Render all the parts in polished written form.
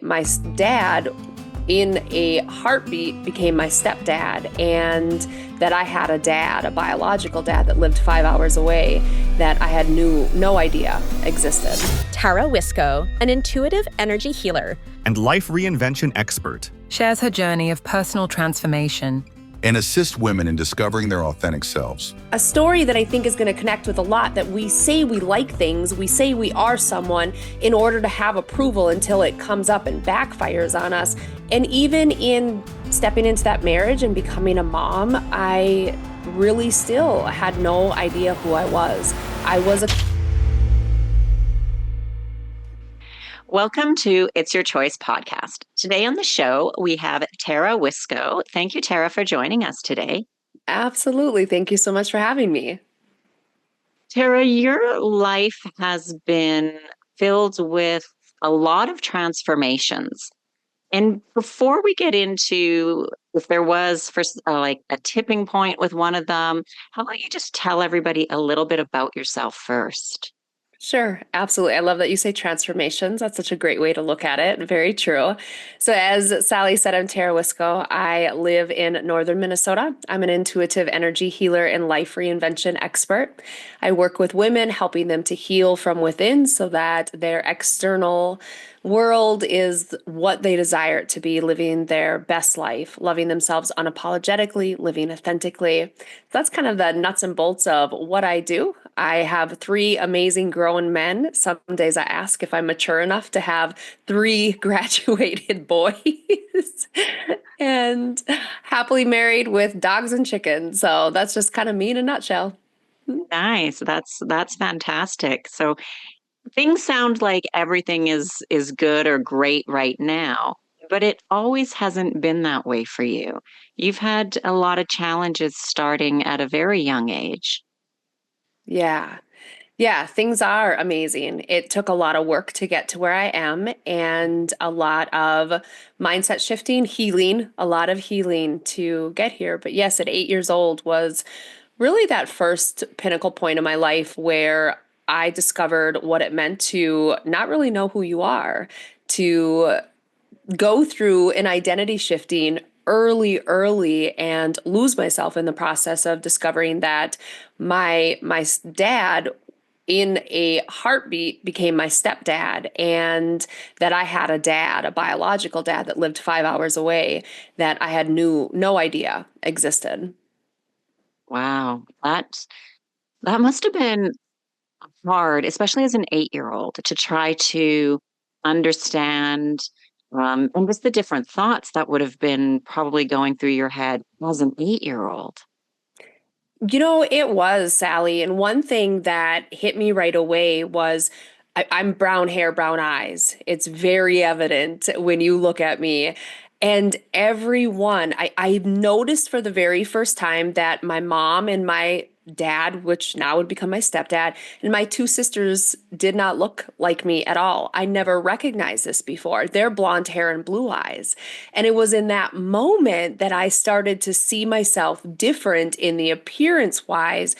Dad in a heartbeat became my stepdad, and that I had a biological dad that lived 5 hours away that I had no idea existed. Tara Wiskow, an intuitive energy healer and life reinvention expert, shares her journey of personal transformation and assist women in discovering their authentic selves. A story that I think is going to connect with a lot, that we say we like things, we say we are someone in order to have approval until it comes up and backfires on us. And even in stepping into that marriage and becoming a mom, I really still had no idea who I was. Welcome to It's Your Choice podcast. Today on the show, we have Tara Wiskow. Thank you, Tara, for joining us today. Absolutely. Thank you so much for having me. Tara, your life has been filled with a lot of transformations. And before we get into if there was like a tipping point with one of them, how about you just tell everybody a little bit about yourself first? Sure, absolutely. I love that you say transformations. That's such a great way to look at it. Very true. So as Sally said, I'm Tara Wiskow. I live in northern Minnesota. I'm an intuitive energy healer and life reinvention expert. I work with women, helping them to heal from within so that their external world is what they desire it to be, living their best life, loving themselves unapologetically, living authentically. That's kind of the nuts and bolts of what I do. I have 3 amazing grown men. Some days I ask if I'm mature enough to have 3 graduated boys and happily married with dogs and chickens. So that's just kind of me in a nutshell. Nice. That's fantastic. So things sound like everything is good or great right now, but it always hasn't been that way for you. You've had a lot of challenges starting at a very young age. Yeah, things are amazing. It took a lot of work to get to where I am and a lot of mindset shifting, healing, a lot of healing to get here. But yes, at 8 years old was really that first pinnacle point in my life where I discovered what it meant to not really know who you are, to go through an identity shifting early and lose myself in the process of discovering that my dad in a heartbeat became my stepdad, and that I had a biological dad that lived 5 hours away that I had no idea existed. Wow. That must have been hard, especially as an 8-year-old, to try to understand and just the different thoughts that would have been probably going through your head as an 8-year-old. It was, Sally. And one thing that hit me right away was I'm brown hair, brown eyes. It's very evident when you look at me. And everyone, I noticed for the very first time that my mom and my dad, which now would become my stepdad, and my 2 sisters did not look like me at all. I never recognized this before. They're blonde hair and blue eyes. And it was in that moment that I started to see myself different in the appearance wise.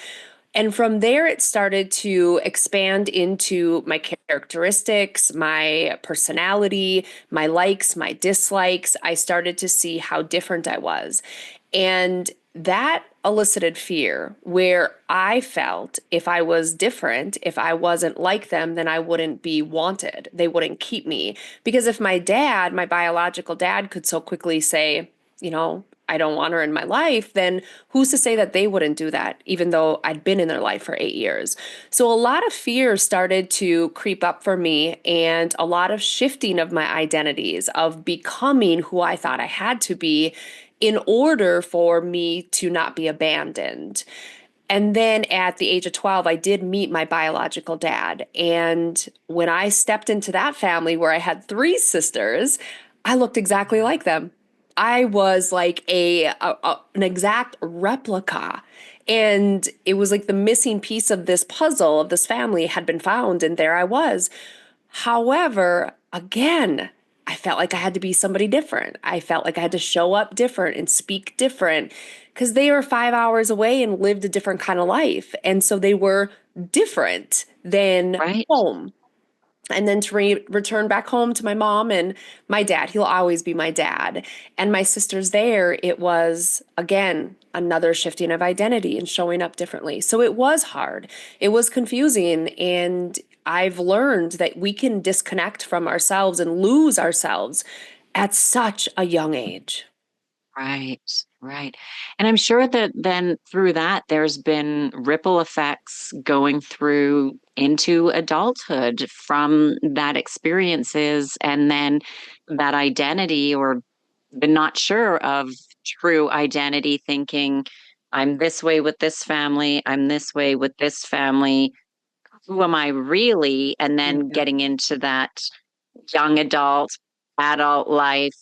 And from there, it started to expand into my characteristics, my personality, my likes, my dislikes. I started to see how different I was. And that elicited fear, where I felt if I was different, if I wasn't like them, then I wouldn't be wanted. They wouldn't keep me. Because if my dad, my biological dad, could so quickly say, I don't want her in my life, then who's to say that they wouldn't do that, even though I'd been in their life for 8 years? So a lot of fear started to creep up for me, and a lot of shifting of my identities, of becoming who I thought I had to be in order for me to not be abandoned. And then at the age of 12, I did meet my biological dad. And when I stepped into that family where I had 3 sisters, I looked exactly like them. I was like an exact replica. And it was like the missing piece of this puzzle of this family had been found, and there I was. However, again, I felt like I had to be somebody different. I felt like I had to show up different and speak different because they were 5 hours away and lived a different kind of life. And so they were different than Right. home. and then to return back home to my mom and my dad. He'll always be my dad. And my sister's there. It was, again, another shifting of identity and showing up differently. So it was hard. It was confusing. And I've learned that we can disconnect from ourselves and lose ourselves at such a young age. Right, right. And I'm sure that then through that, there's been ripple effects going through into adulthood from that experiences and then that identity or the not sure of true identity, thinking, I'm this way with this family, I'm this way with this family. Who am I really? And then Yeah. getting into that young adult life.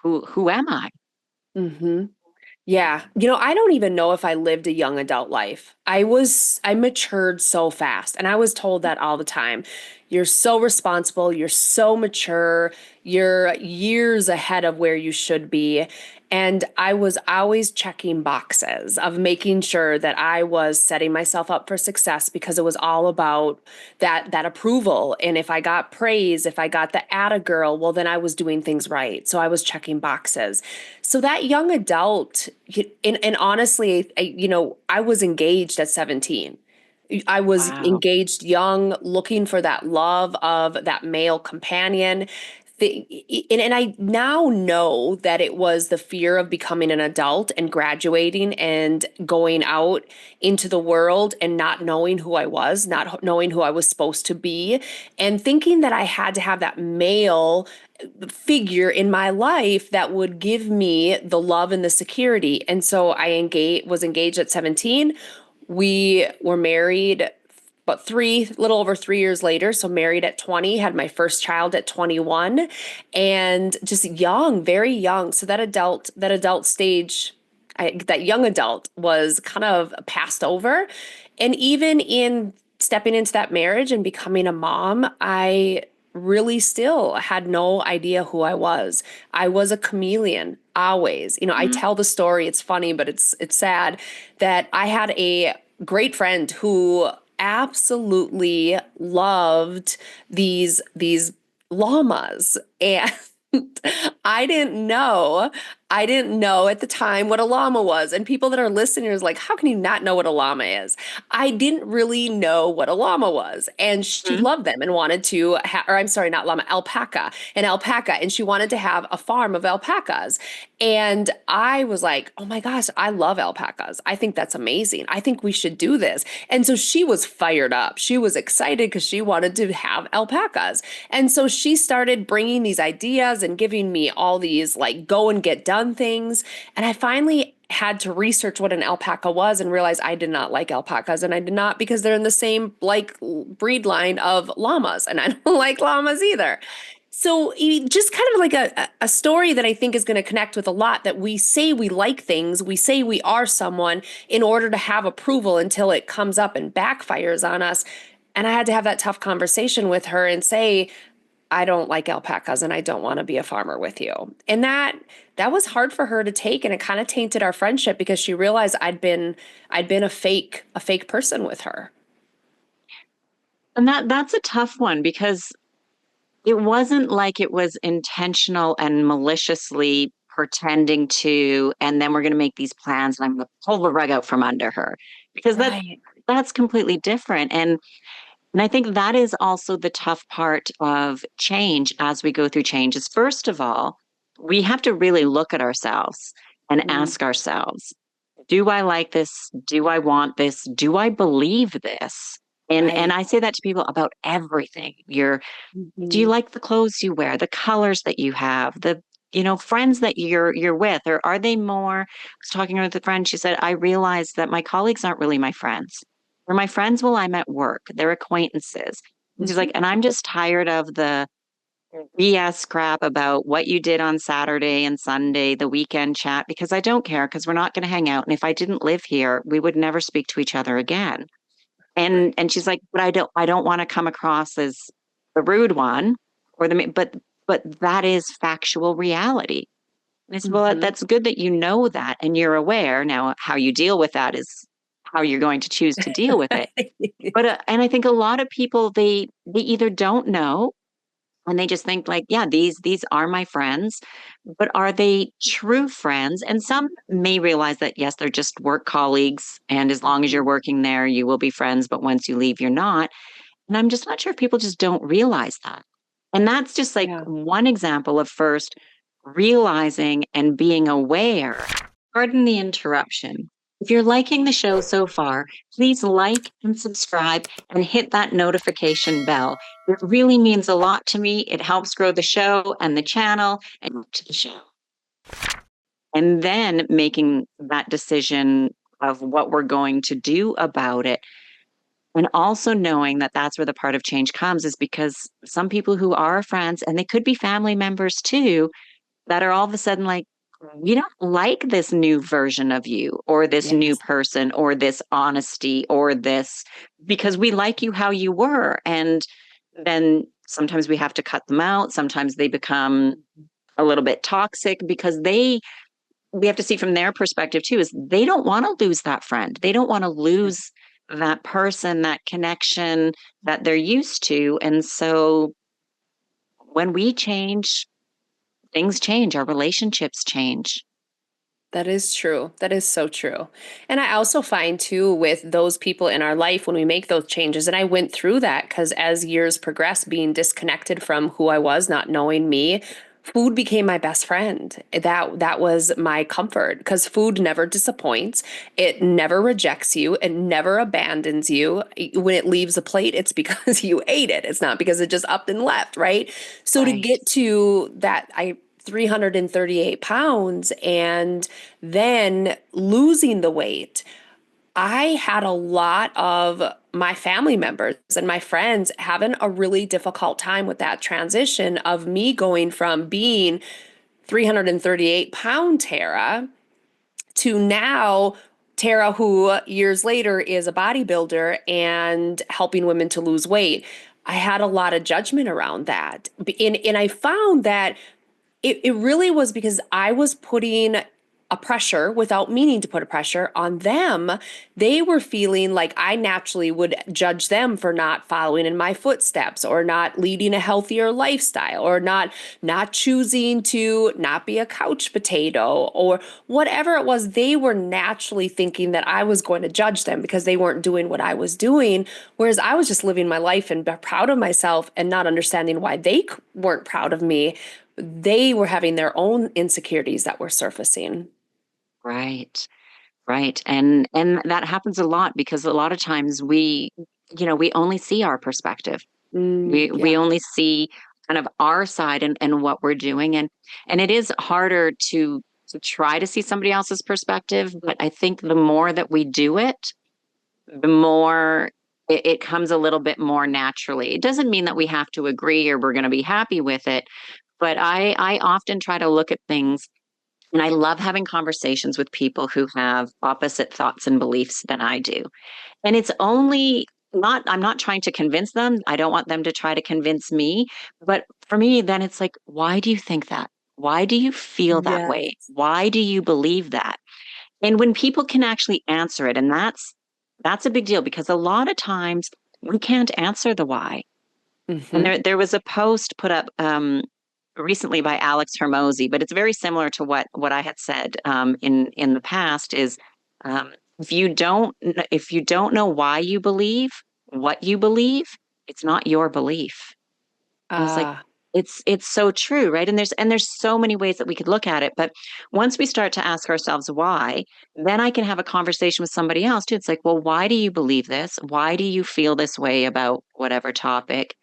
Who am I? Hmm. Yeah. I don't even know if I lived a young adult life. I matured so fast, and I was told that all the time. You're so responsible, you're so mature, you're years ahead of where you should be. And I was always checking boxes of making sure that I was setting myself up for success because it was all about that approval. And if I got praise, if I got the atta girl, well, then I was doing things right. So I was checking boxes. So that young adult, and honestly, I was engaged at 17. I was Wow. engaged young, looking for that love of that male companion. And I now know that it was the fear of becoming an adult and graduating and going out into the world and not knowing who I was, not knowing who I was supposed to be, and thinking that I had to have that male figure in my life that would give me the love and the security. And so was engaged at 17. We were married but little over 3 years later. So married at 20, had my first child at 21, and just young, very young. So that adult stage, that young adult was kind of passed over. And even in stepping into that marriage and becoming a mom, I really still had no idea who I was. I was a chameleon always. I Mhm. tell the story, it's funny, but it's sad that I had a great friend who absolutely loved these llamas, and I didn't know. I didn't know at the time what a llama was. And people that are listening is like, how can you not know what a llama is? I didn't really know what a llama was. And she Mhm. loved them and wanted to or I'm sorry, not llama, alpaca. And she wanted to have a farm of alpacas. And I was like, oh my gosh, I love alpacas. I think that's amazing. I think we should do this. And so she was fired up. She was excited because she wanted to have alpacas. And so she started bringing these ideas and giving me all these like go and get done things. And I finally had to research what an alpaca was and realize I did not like alpacas, and I did not because they're in the same like breed line of llamas, and I don't like llamas either. So just kind of like a story that I think is going to connect with a lot, that we say we like things, we say we are someone in order to have approval until it comes up and backfires on us. And I had to have that tough conversation with her and say, I don't like alpacas and I don't want to be a farmer with you. And that was hard for her to take, and it kind of tainted our friendship because she realized I'd been a fake person with her. And that's a tough one because it wasn't like it was intentional and maliciously pretending to, and then we're going to make these plans and I'm going to pull the rug out from under her because Right. that's completely different. And I think that is also the tough part of change as we go through changes. First of all, we have to really look at ourselves and ask ourselves, do I like this? Do I want this? Do I believe this? And Right. I say that to people about everything. Do you Mhm. like the clothes you wear, the colors that you have, friends that you're with, or are they more? I was talking with a friend, she said, I realized that my colleagues aren't really my friends. They're my friends while I'm at work, they're acquaintances. And she's Mhm. like, and I'm just tired of the BS crap about what you did on Saturday and Sunday, the weekend chat, because I don't care because we're not going to hang out. And if I didn't live here, we would never speak to each other again. And she's like, but I don't want to come across as the rude one or but that is factual reality. And I said, well, Mhm. that's good that you know that and you're aware. Now, how you deal with that is how you're going to choose to deal with it. But and I think a lot of people they either don't know and they just think like, yeah, these are my friends, but are they true friends? And some may realize that yes, they're just work colleagues, and as long as you're working there, you will be friends, but once you leave, you're not. And I'm just not sure if people just don't realize that. And that's just like Yeah. one example of first realizing and being aware. Pardon the interruption. If you're liking the show so far, please like and subscribe and hit that notification bell. It really means a lot to me. It helps grow the show and the channel and to the show. And then making that decision of what we're going to do about it. And also knowing that that's where the part of change comes is because some people who are friends, and they could be family members too, that are all of a sudden like, we don't like this new version of you or this new Yes. person or this honesty or this because we like you how you were. And then sometimes we have to cut them out. Sometimes they become a little bit toxic because we have to see from their perspective too, is they don't want to lose that friend. They don't want to lose that person, that connection that they're used to. And so when we change, things change, our relationships change. That is true. That is so true. And I also find too with those people in our life when we make those changes, and I went through that because as years progressed, being disconnected from who I was, not knowing me, food became my best friend. That was my comfort because food never disappoints. It never rejects you. It never abandons you. When it leaves a plate, it's because you ate it. It's not because it just up and left, right? So to Right. get to that, 338 pounds and then losing the weight, I had a lot of my family members and my friends having a really difficult time with that transition of me going from being 338-pound Tara to now Tara, who years later is a bodybuilder and helping women to lose weight. I had a lot of judgment around that. And I found that it really was because I was putting a pressure without meaning to put a pressure on them. They were feeling like I naturally would judge them for not following in my footsteps or not leading a healthier lifestyle or not choosing to not be a couch potato or whatever it was. They were naturally thinking that I was going to judge them because they weren't doing what I was doing, whereas I was just living my life and proud of myself and not understanding why they weren't proud of me. They were having their own insecurities that were surfacing. Right. Right. And that happens a lot because a lot of times we only see our perspective. We Yeah. only see kind of our side and what we're doing. And it is harder to try to see somebody else's perspective. But I think the more that we do it, the more it comes a little bit more naturally. It doesn't mean that we have to agree or we're going to be happy with it. But I often try to look at things and I love having conversations with people who have opposite thoughts and beliefs than I do. And it's only not, I'm not trying to convince them. I don't want them to try to convince me. But for me, then it's like, why do you think that? Why do you feel that way? Yes. Why do you believe that? And when people can actually answer it, and that's a big deal because a lot of times we can't answer the why. And Hmm. there was a post put up recently by Alex Hermosi, but it's very similar to what I had said in the past. Is if you don't know why you believe what you believe, it's not your belief. And it's like Ah, it's so true, right? And there's so many ways that we could look at it. But once we start to ask ourselves why, then I can have a conversation with somebody else too. It's like, well, why do you believe this? Why do you feel this way about whatever topic?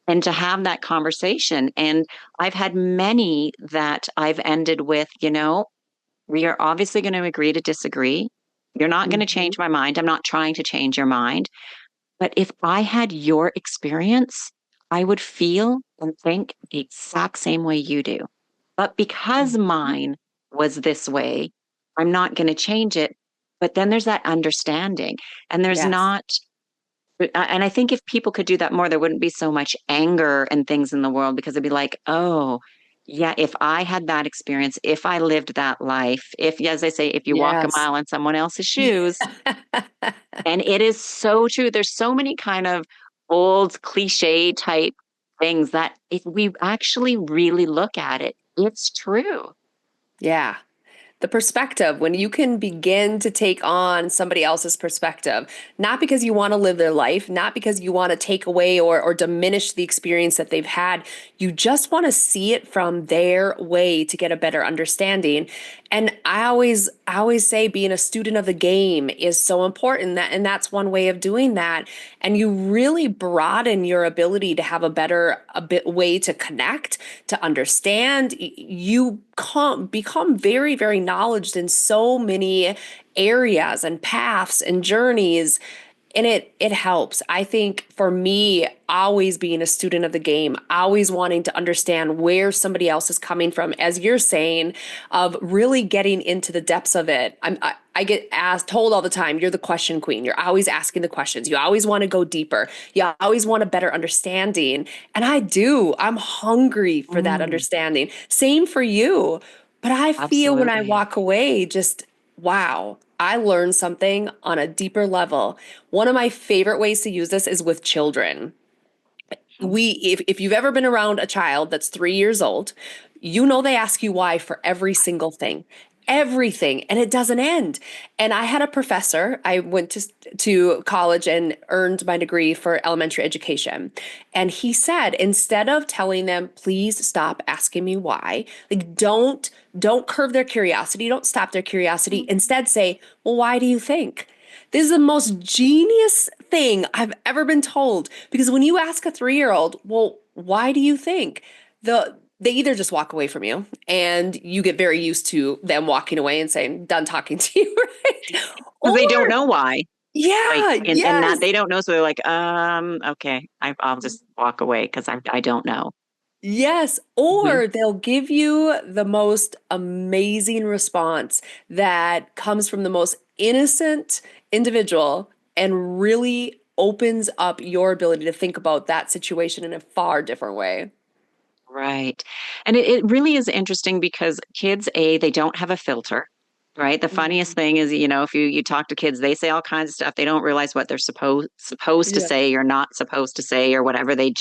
And to have that conversation. And I've had many that I've ended with, we are obviously going to agree to disagree. You're not going to mhm. change my mind. I'm not trying to change your mind. But if I had your experience, I would feel and think the exact same way you do. But because mine was this way, I'm not going to change it. But then there's that understanding. And there's Yes. not and I think if people could do that more, there wouldn't be so much anger and things in the world because it'd be like, oh, yeah, if I had that experience, if I lived that life, if, as I say, if you walk a Yes. mile in someone else's shoes, and it is so true. There's so many kind of old cliche type things that if we actually really look at it, it's true. Yeah. The perspective, when you can begin to take on somebody else's perspective, not because you want to live their life, not because you want to take away or diminish the experience that they've had, you just want to see it from their way to get a better understanding. And I always say being a student of the game is so important, that and that's one way of doing that. And you really broaden your ability to have a bit way to connect, to understand. You become very, very knowledgeable in so many areas and paths and journeys, and it helps. I think for me, always being a student of the game, always wanting to understand where somebody else is coming from, as you're saying, of really getting into the depths of it. I get told all the time, you're the question queen. You're always asking the questions. You always want to go deeper. You always want a better understanding. And I do. I'm hungry for that Mm, understanding. Same for you. But I feel when I absolutely. walk away, just wow, I learned something on a deeper level. One of my favorite ways to use this is with children. If you've ever been around a child that's 3 years old, you know they ask you why for every single thing. Everything, and it doesn't end. And I had a professor. I went to college and earned my degree for elementary education. And he said, instead of telling them, please stop asking me why, like don't curve their curiosity, don't stop their curiosity. Instead say, well, why do you think? This is the most genius thing I've ever been told. Because when you ask a 3-year-old, well, why do you think? They either just walk away from you and you get very used to them walking away and saying, done talking to you, right? Because Or, they don't know why. Like, yeah, and that yes, they don't know. So they're like, okay, I'll just walk away because I don't know. yes. Mhm. Or they'll give you the most amazing response that comes from the most innocent individual and really opens up your ability to think about that situation in a far different way. Right. And it really is interesting because kids, they don't have a filter, right? The funniest Mhm. thing is, if you talk to kids, they say all kinds of stuff. They don't realize what they're supposed to Yeah. say or not supposed to say or whatever. They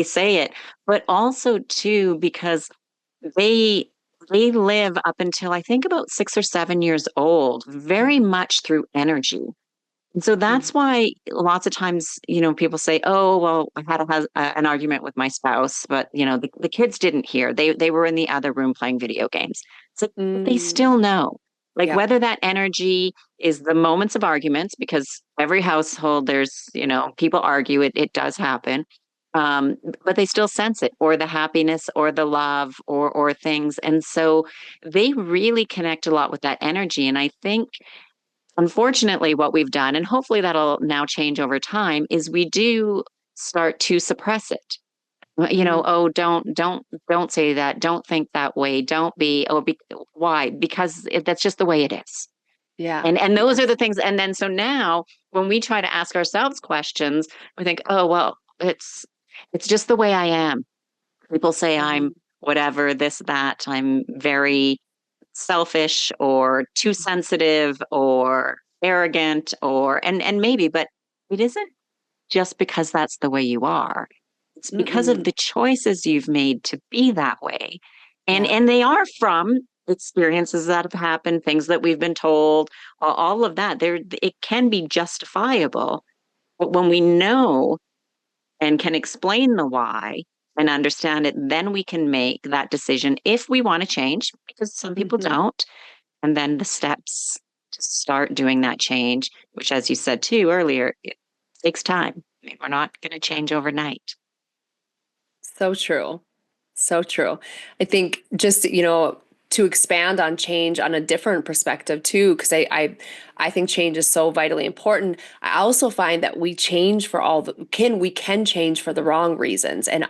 say it. But also too, because they they live up until I think about 6 or 7 years old, very much through energy. And so Mhm. that's why lots of times, people say, "Oh, well, I had an argument with my spouse, but the kids didn't hear. They were in the other room playing video games." It's like, but they Mm. still know, like Yep. whether that energy is the moments of arguments, because every household there's, people argue. It does happen, um, but they still sense it, or the happiness, or the love, or things, and so they really connect a lot with that energy. And I think unfortunately, what we've done, and hopefully that'll now change over time, is we do start to suppress it. Mm. Oh, don't say that. Don't think that way. Don't be. Why? Because that's just the way it is. Yeah. And those are Yes. the things. And then so now, when we try to ask ourselves questions, we think, oh well, it's just the way I am. People say I'm Mhm. whatever, this, that. I'm very selfish or too sensitive or arrogant and maybe, but it isn't just because that's the way you are. It's because of Mm-mm. the choices you've made to be that way. And Yeah. they are from experiences that have happened, things that we've been told, all of that. It can be justifiable, but when we know and can explain the why and understand it, then we can make that decision if we want to change, because some people Mhm. don't. And then the steps to start doing that change, which, as you said too earlier, it takes time. I mean, we're not going to change overnight. So true. So true. I think just, to expand on change on a different perspective too, because I think change is so vitally important. I also find that we can change for the wrong reasons. And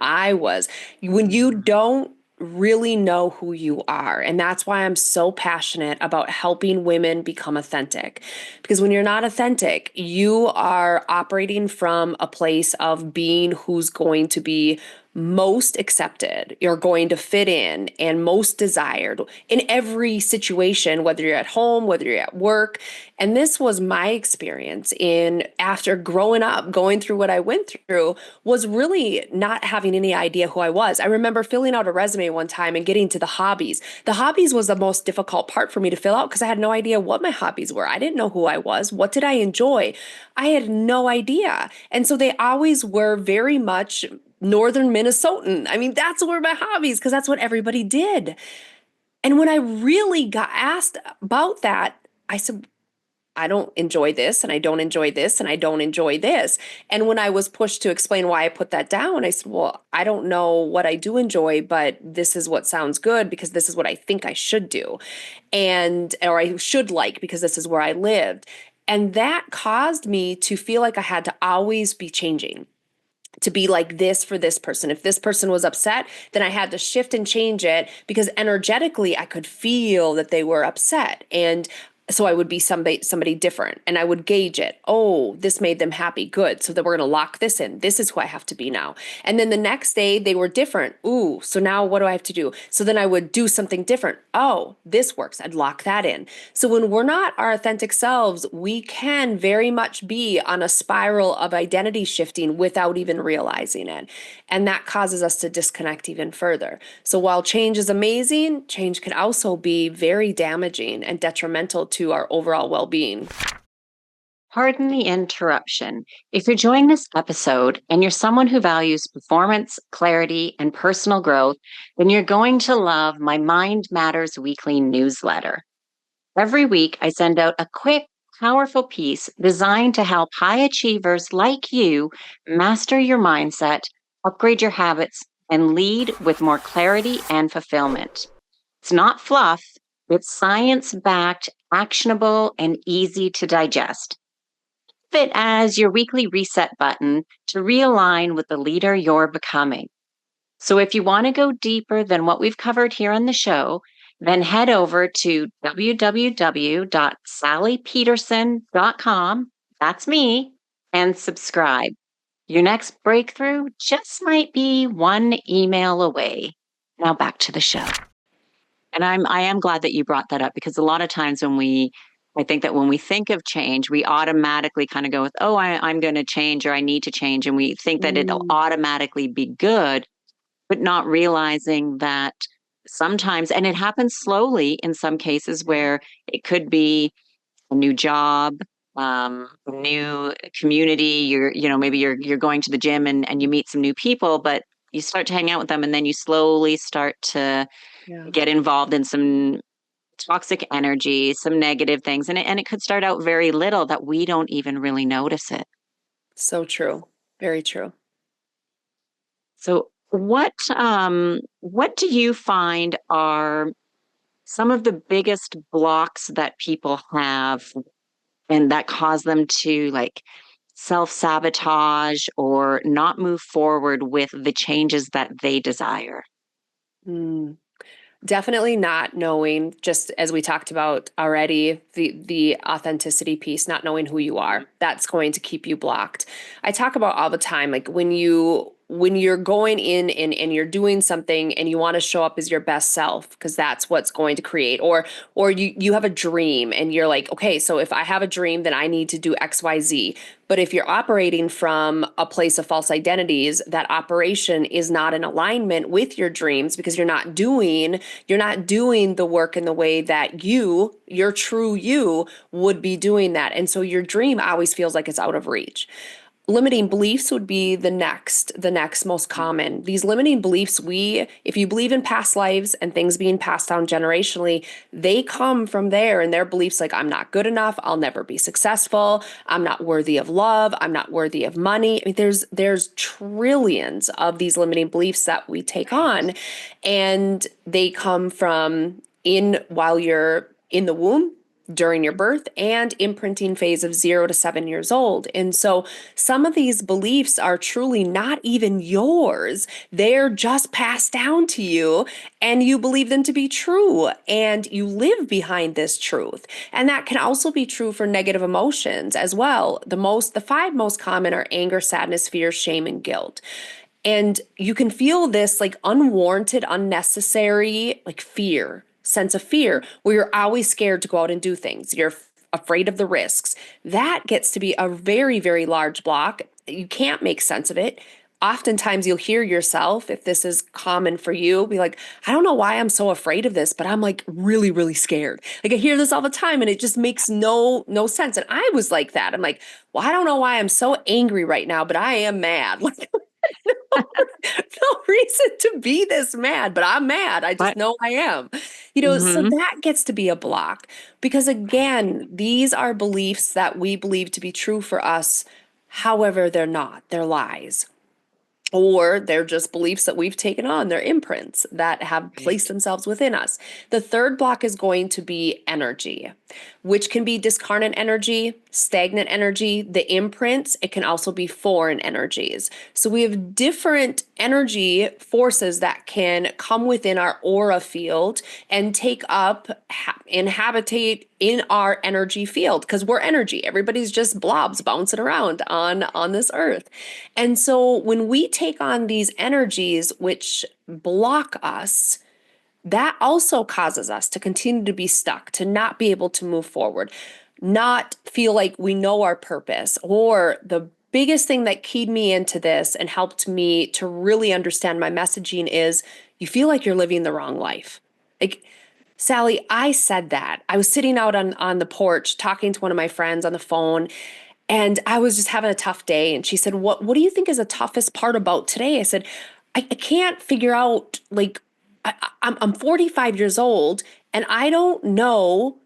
when you Mhm. don't really know who you are. And that's why I'm so passionate about helping women become authentic. Because when you're not authentic, you are operating from a place of being who's going to be most accepted, you're going to fit in, and most desired in every situation, whether you're at home, whether you're at work. And this was my experience in after growing up, going through what I went through, was really not having any idea who I was. I remember filling out a resume one time and getting to the hobbies. The hobbies was the most difficult part for me to fill out because I had no idea what my hobbies were. I didn't know who I was. What did I enjoy? I had no idea. And so they always were very much Northern Minnesotan. I mean, that's where my hobbies, because that's what everybody did. And when I really got asked about that, I said, I don't enjoy this, and I don't enjoy this, and I don't enjoy this. And when I was pushed to explain why I put that down, I said, well, I don't know what I do enjoy, but this is what sounds good because this is what I think I should do. Or I should like because this is where I lived. And that caused me to feel like I had to always be changing, to be like this for this person. If this person was upset, then I had to shift and change it because energetically I could feel that they were upset. And so I would be somebody different, and I would gauge it. Oh, this made them happy. Good. So then we're going to lock this in. This is who I have to be now. And then the next day they were different. Ooh, so now what do I have to do? So then I would do something different. Oh, this works. I'd lock that in. So when we're not our authentic selves, we can very much be on a spiral of identity shifting without even realizing it. And that causes us to disconnect even further. So while change is amazing, change can also be very damaging and detrimental to our overall well-being. Pardon the interruption. If you're enjoying this episode and you're someone who values performance, clarity, and personal growth, then you're going to love my Mind Matters weekly newsletter. Every week, I send out a quick, powerful piece designed to help high achievers like you master your mindset, upgrade your habits, and lead with more clarity and fulfillment. It's not fluff, it's science-backed, actionable, and easy to digest. It as your weekly reset button to realign with the leader you're becoming. So if you want to go deeper than what we've covered here on the show, then head over to www.sallypederson.com, that's me, and subscribe. Your next breakthrough just might be one email away. Now back to the show. And I am glad that you brought that up because a lot of times I think that when we think of change, we automatically kind of go with, oh, I'm going to change or I need to change. And we think that it'll automatically be good, but not realizing that sometimes, and it happens slowly in some cases where it could be a new job, new community, maybe you're going to the gym and you meet some new people, but you start to hang out with them and then you slowly start to get involved in some toxic energy, some negative things. And it could start out very little that we don't even really notice it. So true. Very true. So what do you find are some of the biggest blocks that people have and that cause them to like self-sabotage or not move forward with the changes that they desire? Definitely not knowing, just as we talked about already, the authenticity piece, not knowing who you are. That's going to keep you blocked. I talk about all the time, like when you're going in and you're doing something and you want to show up as your best self, because that's what's going to create, or you have a dream and you're like, okay, so if I have a dream, then I need to do XYZ. But if you're operating from a place of false identities, that operation is not in alignment with your dreams because you're not doing the work in the way that your true you would be doing that. And so your dream always feels like it's out of reach. Limiting beliefs would be the next most common. These limiting beliefs, if you believe in past lives and things being passed down generationally, they come from there, and their beliefs like, I'm not good enough, I'll never be successful, I'm not worthy of love, I'm not worthy of money. I mean, there's trillions of these limiting beliefs that we take on, and they come from while you're in the womb, during your birth, and imprinting phase of 0 to 7 years old. And so some of these beliefs are truly not even yours. They're just passed down to you and you believe them to be true and you live behind this truth. And that can also be true for negative emotions as well. The 5 most common are anger, sadness, fear, shame, and guilt. And you can feel this like unwarranted, unnecessary, like fear, sense of fear, where you're always scared to go out and do things. You're afraid of the risks. That gets to be a very, very large block. You can't make sense of it. Oftentimes you'll hear yourself, if this is common for you, be like, I don't know why I'm so afraid of this, but I'm like really, really scared. Like I hear this all the time and it just makes no sense. And I was like that. I'm like, well, I don't know why I'm so angry right now, but I am mad. Like no reason to be this mad, but I'm mad. I just But know I am. So hmm that gets to be a block because, again, these are beliefs that we believe to be true for us. However, they're not, they're lies. Or they're just beliefs that we've taken on, they're imprints that have placed Right. themselves within us. The third block is going to be energy, which can be discarnate energy, stagnant energy, the imprints. It can also be foreign energies. So we have different energy forces that can come within our aura field and take up, inhabitate in our energy field because we're energy. Everybody's just blobs bouncing around on this earth. And so when we take on these energies which block us, that also causes us to continue to be stuck, to not be able to move forward, not feel like we know our purpose. Or the biggest thing that keyed me into this and helped me to really understand my messaging is you feel like you're living the wrong life. Like, Sally, I said that. I was sitting out on the porch talking to one of my friends on the phone, and I was just having a tough day. And she said, What do you think is the toughest part about today? I said, I can't figure out, like, I'm 45 years old and I don't know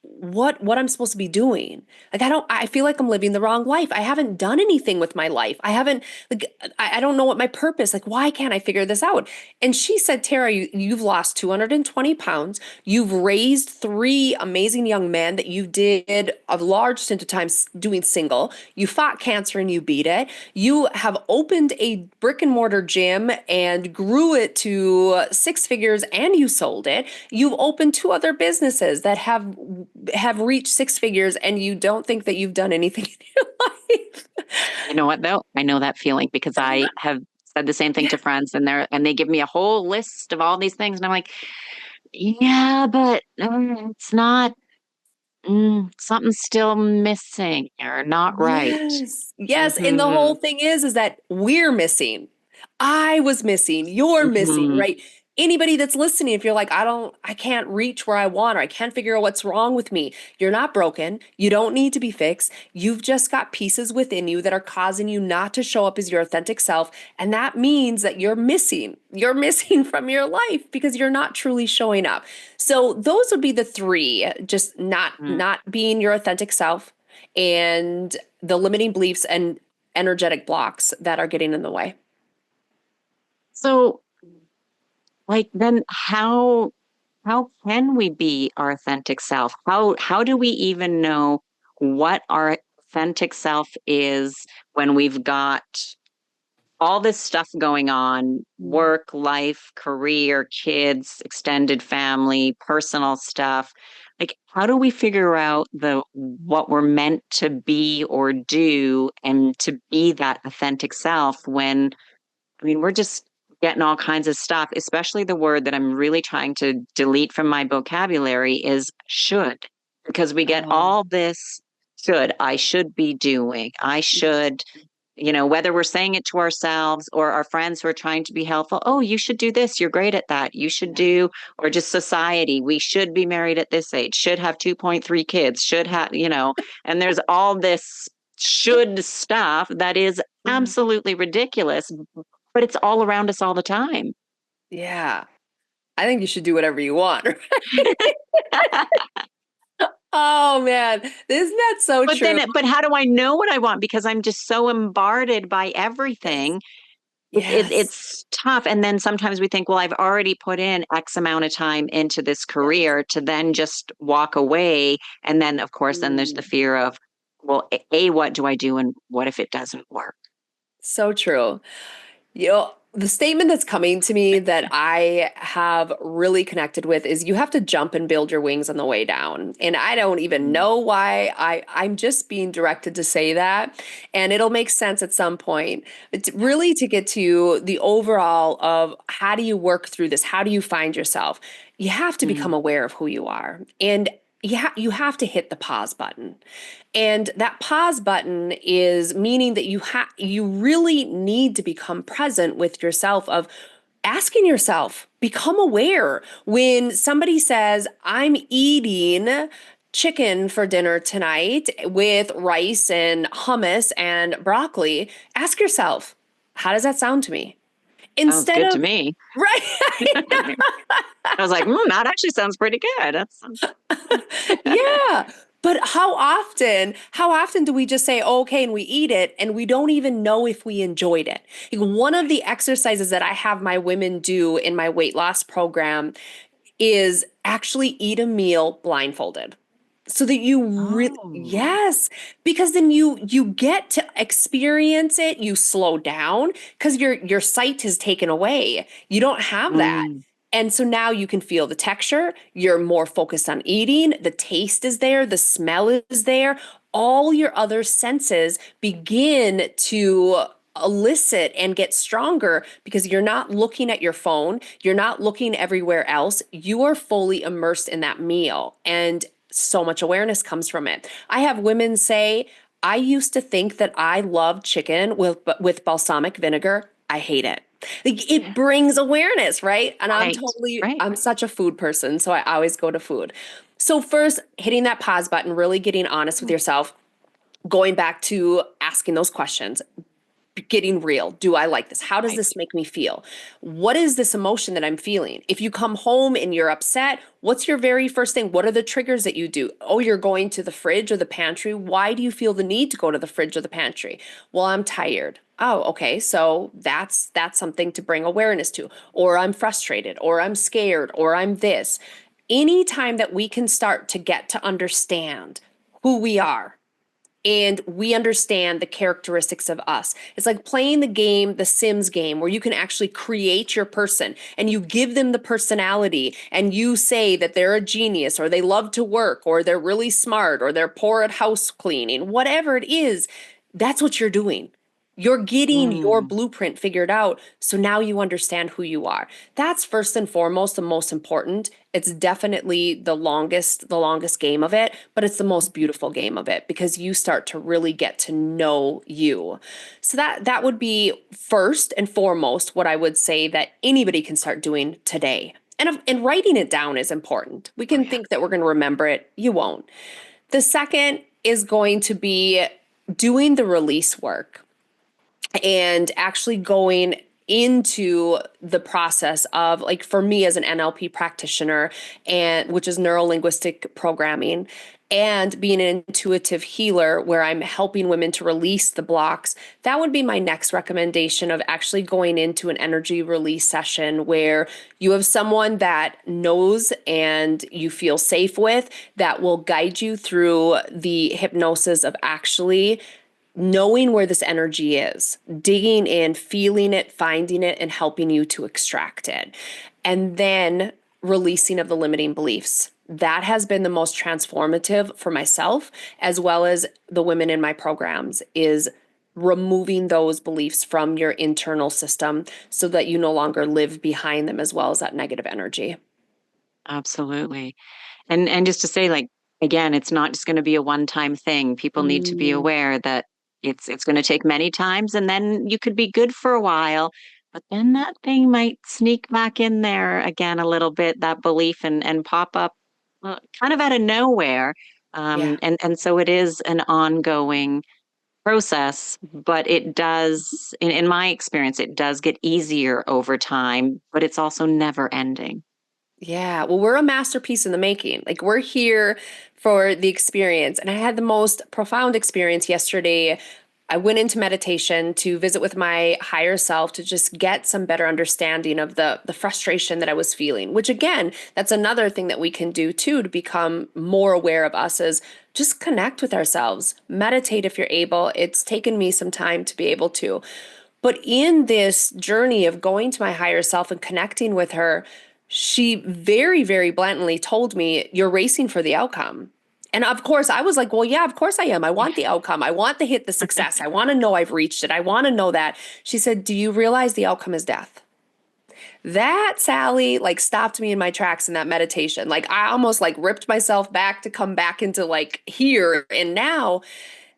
what I'm supposed to be doing. Like I feel like I'm living the wrong life. I haven't done anything with my life. I haven't like I don't know what my purpose, like why can't I figure this out? And she said, Tara, you've lost 220 pounds. You've raised three amazing young men that you did a large stint of time doing single. You fought cancer and you beat it. You have opened a brick and mortar gym and grew it to six figures and you sold it. You've opened two other businesses that have reached six figures and you don't think that you've done anything in your life. you know what though? I know that feeling because I have said the same thing to friends and they give me a whole list of all these things and I'm like, yeah, but it's not something's still missing or not right. Yes. Yes. And the hmm whole thing is that we're missing. I was missing. You're missing, hmm right? Anybody that's listening, if you're like, I can't reach where I want, or I can't figure out what's wrong with me, you're not broken. You don't need to be fixed. You've just got pieces within you that are causing you not to show up as your authentic self. And that means that you're missing. You're missing from your life because you're not truly showing up. So those would be the three, just not being your authentic self and the limiting beliefs and energetic blocks that are getting in the way. So, like, then how can we be our authentic self? How do we even know what our authentic self is when we've got all this stuff going on, work, life, career, kids, extended family, personal stuff? Like, how do we figure out the what we're meant to be or do and to be that authentic self when I mean, we're just getting all kinds of stuff, especially the word that I'm really trying to delete from my vocabulary is should, because we get Oh, all this should, I should be doing, I should, whether we're saying it to ourselves or our friends who are trying to be helpful. Oh, you should do this. You're great at that. You should do, or just society. We should be married at this age, should have 2.3 kids, should have, and there's all this should stuff that is absolutely ridiculous, but it's all around us all the time. yeah. I think you should do whatever you want. Oh man, isn't that so But true? then, but how do I know what I want? Because I'm just so bombarded by Yes. everything. Yes. It's tough. And then sometimes we think, well, I've already put in X amount of time into this career to then just walk away. And then, of course, then there's the Mm, fear of, well, A, what do I do? And what if it doesn't work? so true. The statement that's coming to me that I have really connected with is you have to jump and build your wings on the way down. And I don't even Mm. know why I'm just being directed to say that. And it'll make sense at some point. It's really to get to the overall of how do you work through this? How do you find yourself? You have to become Mm. aware of who you are. And you have to hit the pause button. And that pause button is meaning that you really need to become present with yourself of asking yourself, become aware when somebody says, "I'm eating chicken for dinner tonight with rice and hummus and broccoli." Ask yourself, how does that sound to me? Sounds Instead good to of me. right. I was like, that actually sounds pretty good. That's Yeah. But how often do we just say, "Oh, okay, and we eat it and we don't even know if we enjoyed it?" Like one of the exercises that I have my women do in my weight loss program is actually eat a meal blindfolded. So that you really, oh. yes, because then you get to experience it, you slow down because your sight is taken away. You don't have that. Mm. And so now you can feel the texture, you're more focused on eating, the taste is there, the smell is there. All your other senses begin to elicit and get stronger because you're not looking at your phone, you're not looking everywhere else. You are fully immersed in that meal, and so much awareness comes from it. I have women say, "I used to think that I loved chicken with balsamic vinegar. I hate it." Like it brings awareness, right? And Right. Right. I'm such a food person, so I always go to food. So first, hitting that pause button, really getting honest with yourself, going back to asking those questions, getting real. Do I like this? How does Right. this make me feel? What is this emotion that I'm feeling? If you come home and you're upset, what's your very first thing? What are the triggers that you do? Oh, you're going to the fridge or the pantry. Why do you feel the need to go to the fridge or the pantry? Well, I'm tired. Oh, okay. So that's something to bring awareness to. Or I'm frustrated, or I'm scared, or I'm this. Anytime that we can start to get to understand who we are, and we understand the characteristics of us. It's like playing the game, the Sims game, where you can actually create your person and you give them the personality and you say that they're a genius or they love to work or they're really smart or they're poor at house cleaning, whatever it is, that's what you're doing. You're getting your Mm. blueprint figured out. So now you understand who you are. That's first and foremost the most important. It's definitely the longest game of it, but it's the most beautiful game of it because you start to really get to know you. So that would be first and foremost what I would say that anybody can start doing today. And writing it down is important. We Oh can yeah. think that we're going to remember it. You won't. The second is going to be doing the release work and actually going into the process of, like, for me as an NLP practitioner, and which is neuro linguistic programming, and being an intuitive healer where I'm helping women to release the blocks. That would be my next recommendation of actually going into an energy release session where you have someone that knows and you feel safe with that will guide you through the hypnosis of actually knowing where this energy is, digging in, feeling it, finding it, and helping you to extract it. And then releasing of the limiting beliefs. That has been the most transformative for myself, as well as the women in my programs, is removing those beliefs from your internal system so that you no longer live behind them, as well as that negative energy. Absolutely. And just to say, like, again, it's not just going to be a one-time thing. People need to be Mm, aware that it's going to take many times, and then you could be good for a while, but then that thing might sneak back in there again a little bit, that belief, and pop up kind of out of nowhere. yeah. And so it is an ongoing process, but it does, in my experience, it does get easier over time, but it's also never ending. Yeah, well, we're a masterpiece in the making. Like, we're here for the experience. And I had the most profound experience yesterday. I went into meditation to visit with my higher self to just get some better understanding of the frustration that I was feeling, which again, that's another thing that we can do too to become more aware of us is just connect with ourselves. Meditate if you're able. It's taken me some time to be able to. But in this journey of going to my higher self and connecting with her, she very, very blatantly told me, "You're racing for the outcome." And of course, I was like, well, yeah, of course I am. I want the outcome. I want to hit the success. I want to know I've reached it. I want to know that. She said, "Do you realize the outcome is death?" That, Sally, like stopped me in my tracks in that meditation. Like I almost like ripped myself back to come back into like here and now,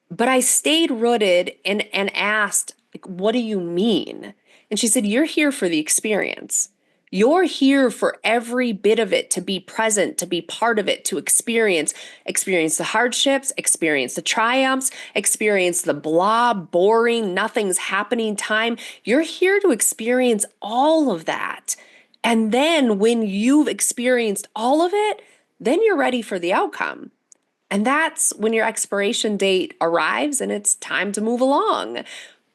but I stayed rooted and asked, like, what do you mean? And she said, "You're here for the experience. You're here for every bit of it, to be present, to be part of it, to experience the hardships, experience the triumphs, experience the blah, boring, nothing's happening time. You're here to experience all of that. And then when you've experienced all of it, then you're ready for the outcome. And that's when your expiration date arrives and it's time to move along.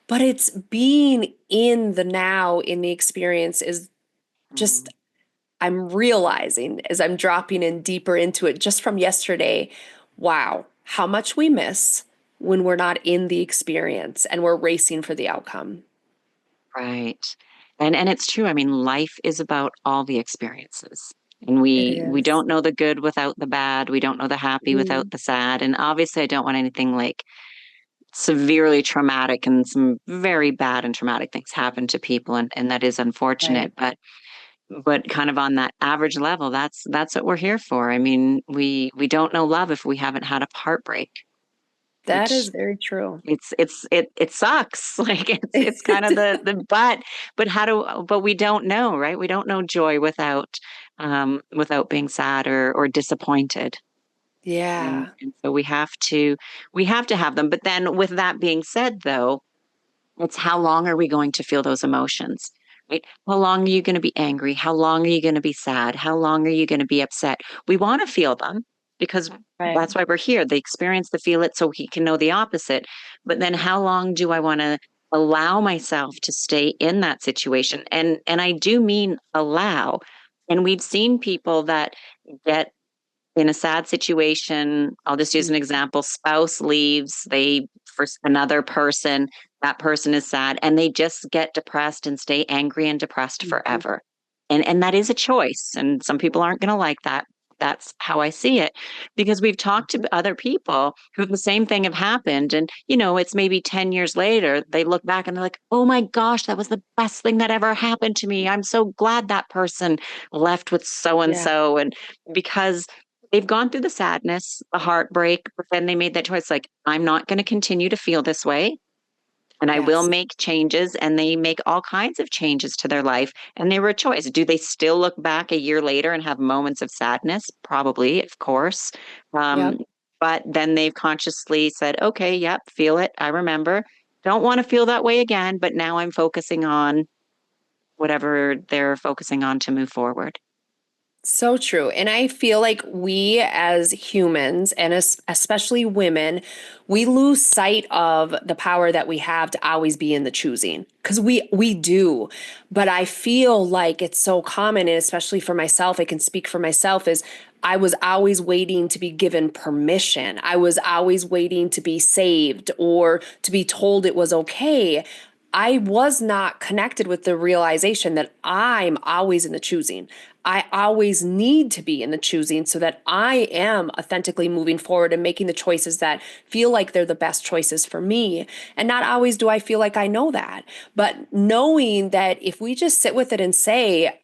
But it's being in the now, in the experience is just, I'm realizing as I'm dropping in deeper into it just from yesterday, wow, how much we miss when we're not in the experience and we're racing for the outcome. Right. And it's true. I mean, life is about all the experiences. And It we is. don't know the good without the bad. We don't know the happy without Mhm. the sad. And obviously I don't want anything like severely traumatic, and some very bad and traumatic things happen to people, and that is Right. unfortunate. But kind of on that average level, that's what we're here for. I mean, we don't know love if we haven't had a heartbreak, That which is very true. it sucks. Like it's kind of the but how do but we don't know, right? We don't know joy without being sad or disappointed. Yeah. And so we have to have them. But then with that being said though, it's how long are we going to feel those emotions? Right? How long are you going to be angry? How long are you going to be sad? How long are you going to be upset? We want to feel them because Right. that's why we're here. The experience, the feel it so he can know the opposite. But then how long do I want to allow myself to stay in that situation? And I do mean allow. And we've seen people that get in a sad situation. I'll just use an Mhm. example. Spouse leaves, they for another person, that person is sad, and they just get depressed and stay angry and depressed Mhm. forever. And that is a choice. And some people aren't going to like that. That's how I see it. Because we've talked to Mhm. other people who the same thing have happened. And, it's maybe 10 years later, they look back and they're like, oh my gosh, that was the best thing that ever happened to me. I'm so glad that person left with so and Yeah. so. And because they've gone through the sadness, the heartbreak, but then they made that choice like, I'm not going to continue to feel this way. And I will Yes. make changes. And they make all kinds of changes to their life. And they were a choice. Do they still look back a year later and have moments of sadness? Probably, of course. Um, Yep. but then they've consciously said, okay, yep, feel it. I remember. Don't want to feel that way again. But now I'm focusing on whatever they're focusing on to move forward. So true. And I feel like we as humans, and especially women, we lose sight of the power that we have to always be in the choosing. Because we do. But I feel like it's so common, and especially for myself, I can speak for myself, is I was always waiting to be given permission. I was always waiting to be saved or to be told it was okay. I was not connected with the realization that I'm always in the choosing. I always need to be in the choosing so that I am authentically moving forward and making the choices that feel like they're the best choices for me. And not always do I feel like I know that, but knowing that if we just sit with it and say,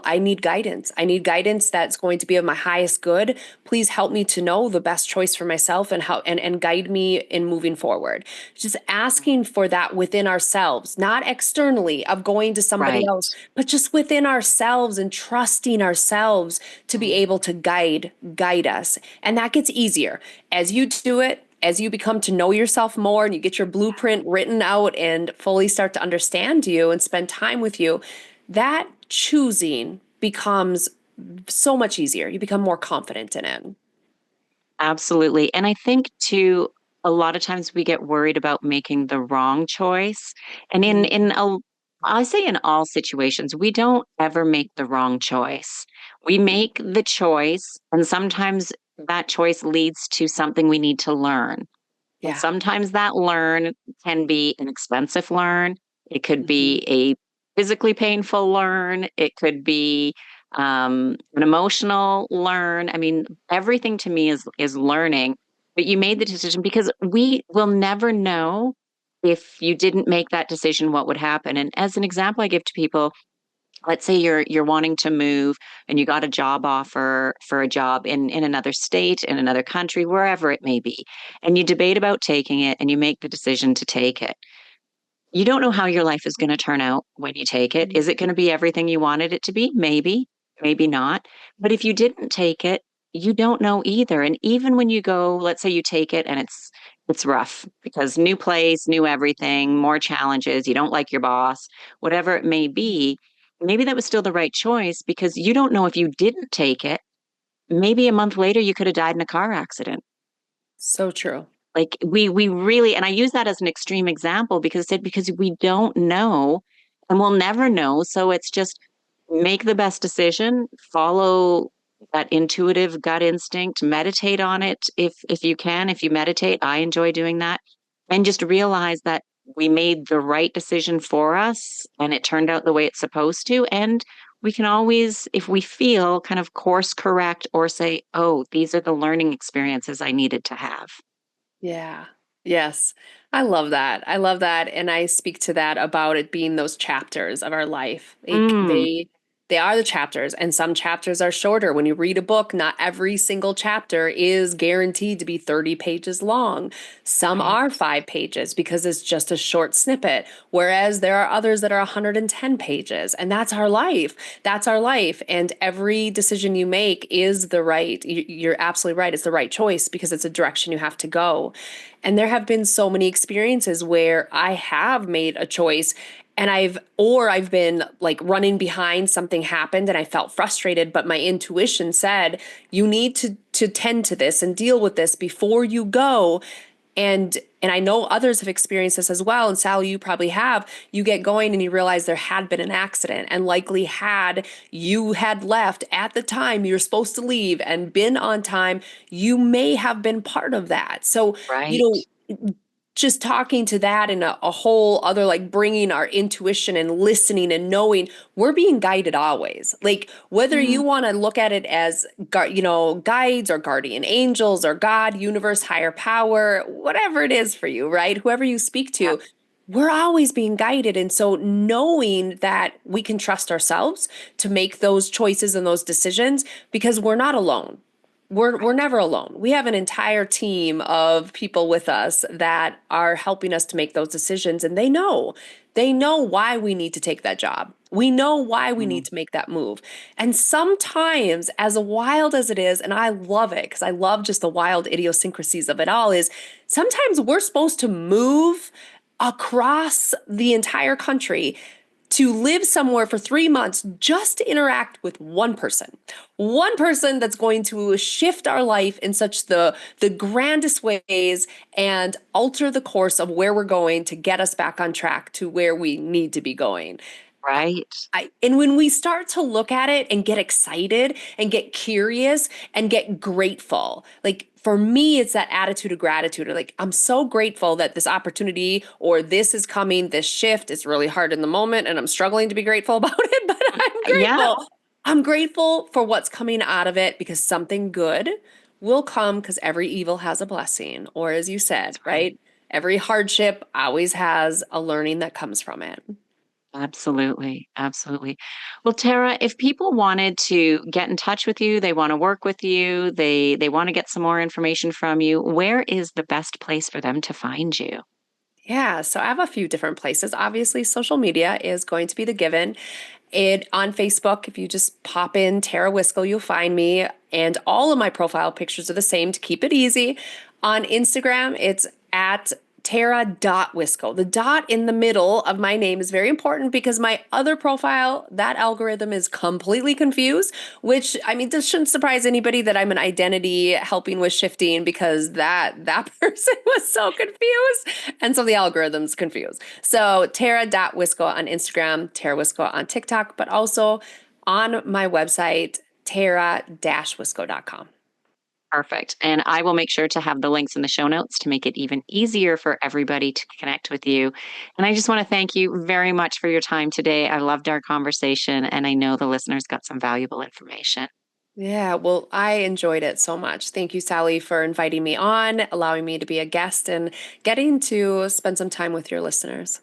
I need guidance. I need guidance that's going to be of my highest good. Please help me to know the best choice for myself and how and guide me in moving forward. Just asking for that within ourselves, not externally of going to somebody Right. else, but just within ourselves and trusting ourselves to be able to guide us. And that gets easier as you do it. As you become to know yourself more and you get your blueprint written out and fully start to understand you and spend time with you, that choosing becomes so much easier. You become more confident in it. Absolutely. And I think too, a lot of times we get worried about making the wrong choice. And I say in all situations, we don't ever make the wrong choice. We make the choice, and sometimes that choice leads to something we need to learn. And Yeah. sometimes that learn can be an expensive learn. It could Mhm. be a physically painful learn. It could be an emotional learn. I mean, everything to me is learning. But you made the decision because we will never know if you didn't make that decision, what would happen. And as an example, I give to people, let's say you're wanting to move and you got a job offer for a job in another state, in another country, wherever it may be, and you debate about taking it and you make the decision to take it. You don't know how your life is going to turn out when you take it. Is it going to be everything you wanted it to be? Maybe, maybe not. But if you didn't take it, you don't know either. And even when you go, let's say you take it and it's rough because new place, new everything, more challenges, you don't like your boss, whatever it may be, maybe that was still the right choice because you don't know if you didn't take it, maybe a month later you could have died in a car accident. So true. Like we really, and I use that as an extreme example because we don't know and we'll never know. So it's just make the best decision, follow that intuitive gut instinct, meditate on it if you can, if you meditate. I enjoy doing that. And just realize that we made the right decision for us and it turned out the way it's supposed to. And we can always, if we feel, kind of course correct or say, oh, these are the learning experiences I needed to have. Yeah. Yes. I love that. I love that. And I speak to that about it being those chapters of our life. Like Mm, they are the chapters, and some chapters are shorter. When you read a book, not every single chapter is guaranteed to be 30 pages long. Some right. are 5 pages because it's just a short snippet, whereas there are others that are 110 pages. And that's our life. That's our life. And every decision you make is the right, you're absolutely right. It's the right choice because it's a direction you have to go. And there have been so many experiences where I have made a choice and I've been like running behind, something happened and I felt frustrated, but my intuition said, you need to tend to this and deal with this before you go. And I know others have experienced this as well. And Sally, you probably have. You get going and you realize there had been an accident, and likely had you had left at the time you're supposed to leave and been on time, you may have been part of that. So, you Right. know, just talking to that and a whole other, like bringing our intuition and listening and knowing we're being guided always. Like whether you Mm, want to look at it as guides or guardian angels or God, universe, higher power, whatever it is for you, right? Whoever you speak yeah. to, we're always being guided. And so knowing that we can trust ourselves to make those choices and those decisions because we're not alone. We're never alone. We have an entire team of people with us that are helping us to make those decisions, and they know why we need to take that job. We know why we need Mm, to make that move. And sometimes, as wild as it is, and I love it because I love just the wild idiosyncrasies of it all, is sometimes we're supposed to move across the entire country to live somewhere for 3 months just to interact with one person that's going to shift our life in such the grandest ways and alter the course of where we're going to get us back on track to where we need to be going. right. And when we start to look at it and get excited and get curious and get grateful, like for me, it's that attitude of gratitude. Like, I'm so grateful that this opportunity or this is coming, this shift is really hard in the moment, and I'm struggling to be grateful about it, but I'm Yeah. grateful. I'm grateful for what's coming out of it because something good will come because every evil has a blessing. Or as you said, That's right. right? Every hardship always has a learning that comes from it. Absolutely. Absolutely. Well, Tara, if people wanted to get in touch with you, they want to work with you, they want to get some more information from you, where is the best place for them to find you? Yeah, so I have a few different places. Obviously, social media is going to be the given. It on Facebook, if you just pop in Tara Wiskow, you'll find me. And all of my profile pictures are the same to keep it easy. On Instagram, it's at Tara.Wiskow. The dot in the middle of my name is very important because my other profile, that algorithm is completely confused, which I mean, this shouldn't surprise anybody that I'm an identity helping with shifting because that person was so confused. And so the algorithm's confused. So Tara.Wiskow on Instagram, Tara Wiskow on TikTok, but also on my website, tara-wiskow.com. Perfect. And I will make sure to have the links in the show notes to make it even easier for everybody to connect with you. And I just want to thank you very much for your time today. I loved our conversation, and I know the listeners got some valuable information. Yeah, well, I enjoyed it so much. Thank you, Sally, for inviting me on, allowing me to be a guest, and getting to spend some time with your listeners.